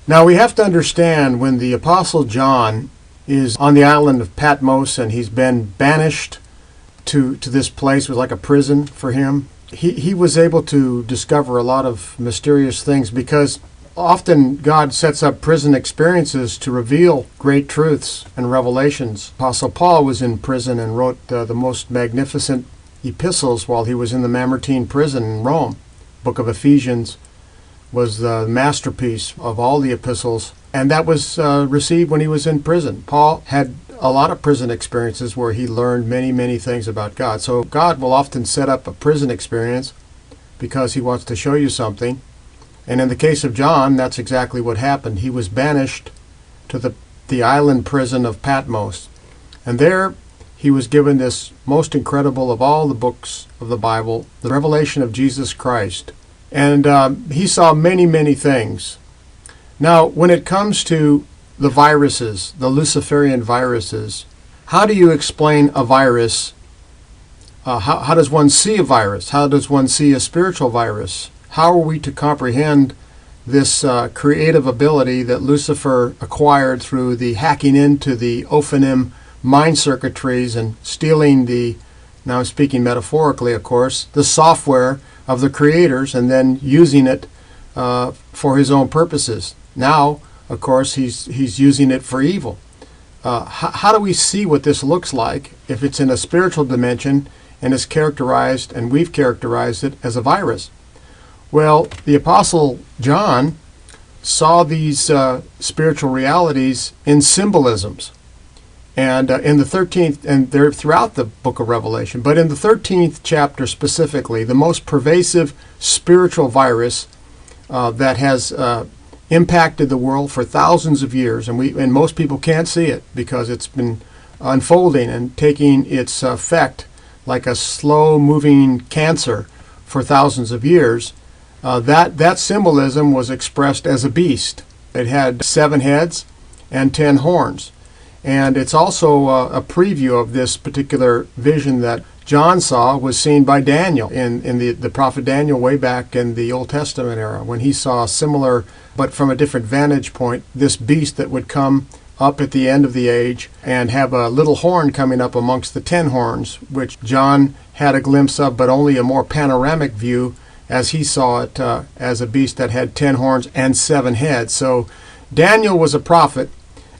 Now we have to understand when the Apostle John is on the island of Patmos and he's been banished to this place. It was like a prison for him. He was able to discover a lot of mysterious things because often God sets up prison experiences to reveal great truths and revelations. Apostle Paul was in prison and wrote the most magnificent epistles while he was in the Mamertine prison in Rome. Book of Ephesians was the masterpiece of all the epistles, and that was received when he was in prison. Paul had a lot of prison experiences where he learned many, many things about God. So God will often set up a prison experience because he wants to show you something. And in the case of John, that's exactly what happened. He was banished to the island prison of Patmos. And there he was given this most incredible of all the books of the Bible, the revelation of Jesus Christ. And he saw many, many things. Now, when it comes to the viruses, the Luciferian viruses, how do you explain a virus? How does one see a virus? How does one see a spiritual virus? How are we to comprehend this creative ability that Lucifer acquired through the hacking into the Ophanim mind circuitries and stealing now I'm speaking metaphorically, of course, the software of the creators and then using it for his own purposes? Now, of course, he's using it for evil. How do we see what this looks like if it's in a spiritual dimension and is characterized, and we've characterized it as a virus? Well, the Apostle John saw these spiritual realities in symbolisms. And in the 13th, and they're throughout the book of Revelation, but in the 13th chapter specifically, the most pervasive spiritual virus that has impacted the world for thousands of years, and most people can't see it because it's been unfolding and taking its effect like a slow-moving cancer for thousands of years. That symbolism was expressed as a beast. It had 7 heads and 10 horns. And it's also a preview of this particular vision that John saw was seen by Daniel in the prophet Daniel way back in the Old Testament era, when he saw a similar, but from a different vantage point, this beast that would come up at the end of the age and have a little horn coming up amongst the 10 horns, which John had a glimpse of, but only a more panoramic view as he saw it as a beast that had 10 horns and 7 heads. So Daniel was a prophet,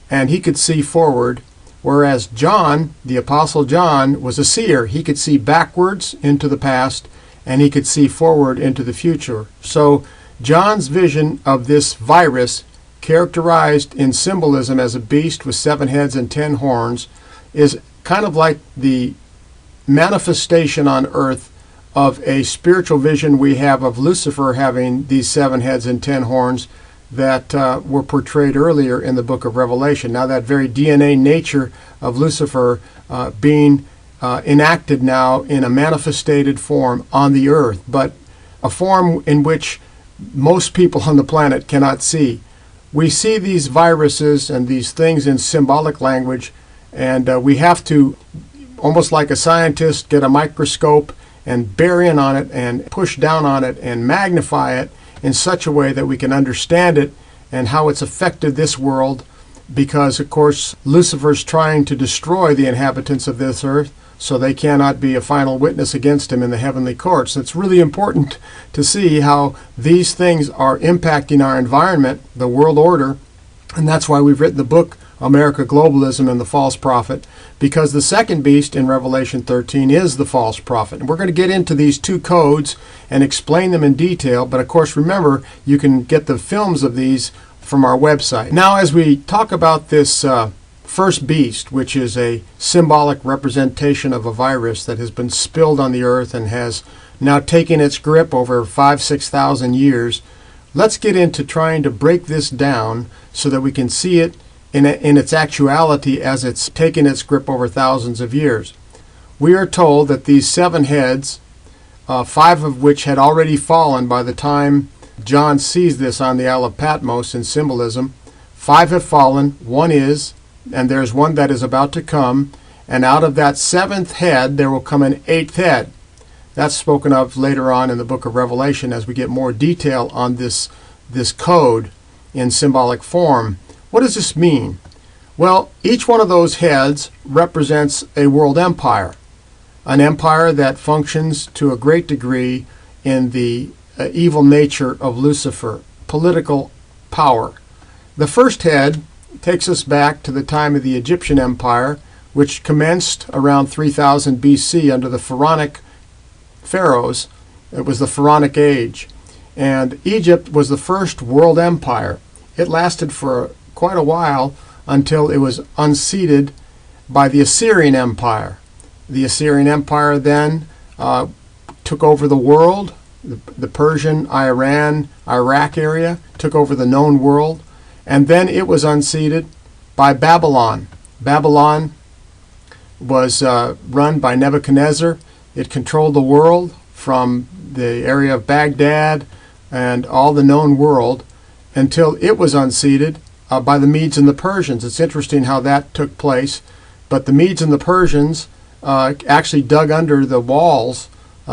and he could see forward, whereas John, the Apostle John, was a seer. He could see backwards into the past, and he could see forward into the future. So John's vision of this virus, characterized in symbolism as a beast with 7 heads and 10 horns, is kind of like the manifestation on earth of a spiritual vision we have of Lucifer having these 7 heads and 10 horns that were portrayed earlier in the book of Revelation. Now that very DNA nature of Lucifer being enacted now in a manifested form on the earth, but a form in which most people on the planet cannot see. We see these viruses and these things in symbolic language, and we have to, almost like a scientist, get a microscope and bear in on it and push down on it and magnify it in such a way that we can understand it and how it's affected this world, because, of course, Lucifer's trying to destroy the inhabitants of this earth so they cannot be a final witness against him in the heavenly courts. It's really important to see how these things are impacting our environment, the world order, and that's why we've written the book, America, Globalism, and the False Prophet, because the second beast in Revelation 13 is the false prophet. And we're going to get into these 2 codes and explain them in detail, but of course remember, you can get the films of these from our website. Now, as we talk about this first beast, which is a symbolic representation of a virus that has been spilled on the earth and has now taken its grip over 5,000-6,000 years, let's get into trying to break this down so that we can see it in its actuality as it's taken its grip over thousands of years. We are told that these 7 heads, 5 of which had already fallen by the time John sees this on the Isle of Patmos in symbolism, 5 have fallen, 1 is, and there's 1 that is about to come, and out of that 7th head there will come an 8th head. That's spoken of later on in the book of Revelation as we get more detail on this code in symbolic form. What does this mean? Well, each one of those heads represents a world empire, an empire that functions to a great degree in the evil nature of Lucifer, political power. The first head takes us back to the time of the Egyptian Empire, which commenced around 3000 BC under the pharaonic pharaohs. It was the pharaonic age. And Egypt was the first world empire. It lasted for quite a while until it was unseated by the Assyrian Empire. The Assyrian Empire then took over the world. The Persian, Iran, Iraq area took over the known world. And then it was unseated by Babylon. Babylon was run by Nebuchadnezzar. It controlled the world from the area of Baghdad and all the known world until it was unseated by the Medes and the Persians. It's interesting how that took place. But the Medes and the Persians actually dug under the walls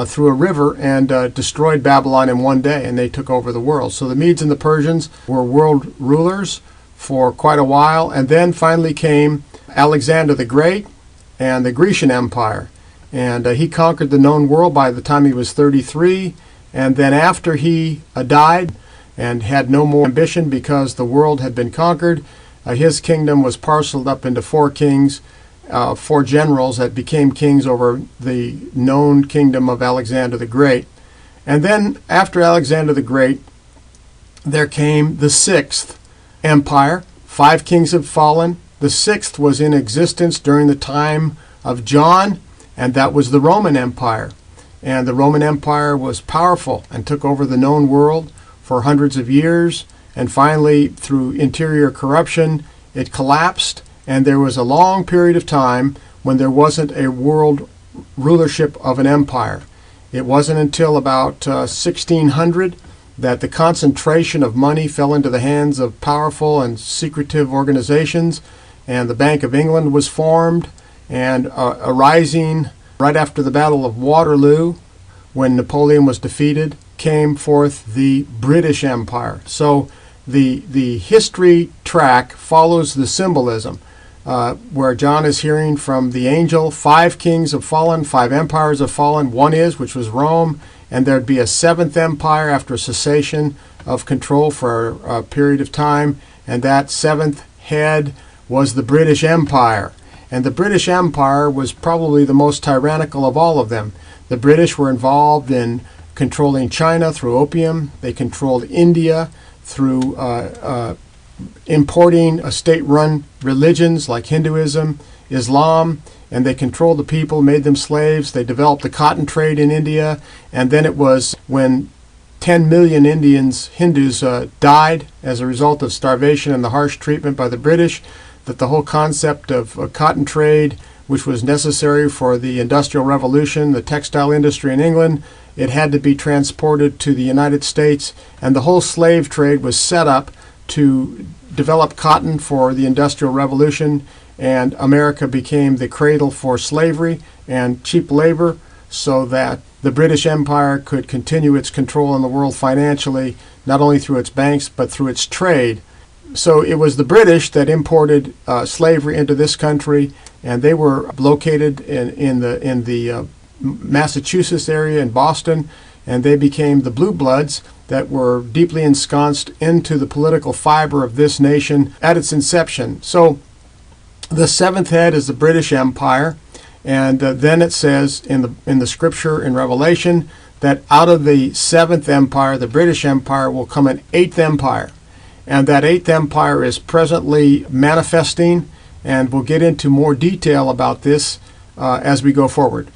through a river and destroyed Babylon in one day, and they took over the world. So the Medes and the Persians were world rulers for quite a while, and then finally came Alexander the Great and the Grecian Empire. And he conquered the known world by the time he was 33, and then after he died and had no more ambition because the world had been conquered, his kingdom was parceled up into four kings, four generals that became kings over the known kingdom of Alexander the Great. And then after Alexander the Great, there came the sixth empire. 5 kings have fallen. The sixth was in existence during the time of John, and that was the Roman Empire. And the Roman Empire was powerful and took over the known world for hundreds of years. And finally, through interior corruption, it collapsed. And there was a long period of time when there wasn't a world rulership of an empire. It wasn't until about 1600 that the concentration of money fell into the hands of powerful and secretive organizations, and the Bank of England was formed, and arising right after the Battle of Waterloo, when Napoleon was defeated, came forth the British Empire. So the history track follows the symbolism. Where John is hearing from the angel, 5 kings have fallen, 5 empires have fallen. One is, which was Rome, and there'd be a 7th empire after a cessation of control for a period of time, and that 7th head was the British Empire. And the British Empire was probably the most tyrannical of all of them. The British were involved in controlling China through opium. They controlled India through importing state-run religions like Hinduism, Islam, and they controlled the people, made them slaves. They developed the cotton trade in India, and then it was when 10 million Hindus died as a result of starvation and the harsh treatment by the British, that the whole concept of cotton trade, which was necessary for the Industrial Revolution, the textile industry in England, it had to be transported to the United States, and the whole slave trade was set up to develop cotton for the Industrial Revolution, and America became the cradle for slavery and cheap labor so that the British Empire could continue its control in the world financially, not only through its banks, but through its trade. So it was the British that imported slavery into this country, and they were located in the Massachusetts area in Boston, and they became the Blue Bloods that were deeply ensconced into the political fiber of this nation at its inception. So the 7th head is the British Empire, and then it says in the scripture in Revelation that out of the 7th empire, the British Empire, will come an 8th empire. And that 8th empire is presently manifesting, and we'll get into more detail about this as we go forward.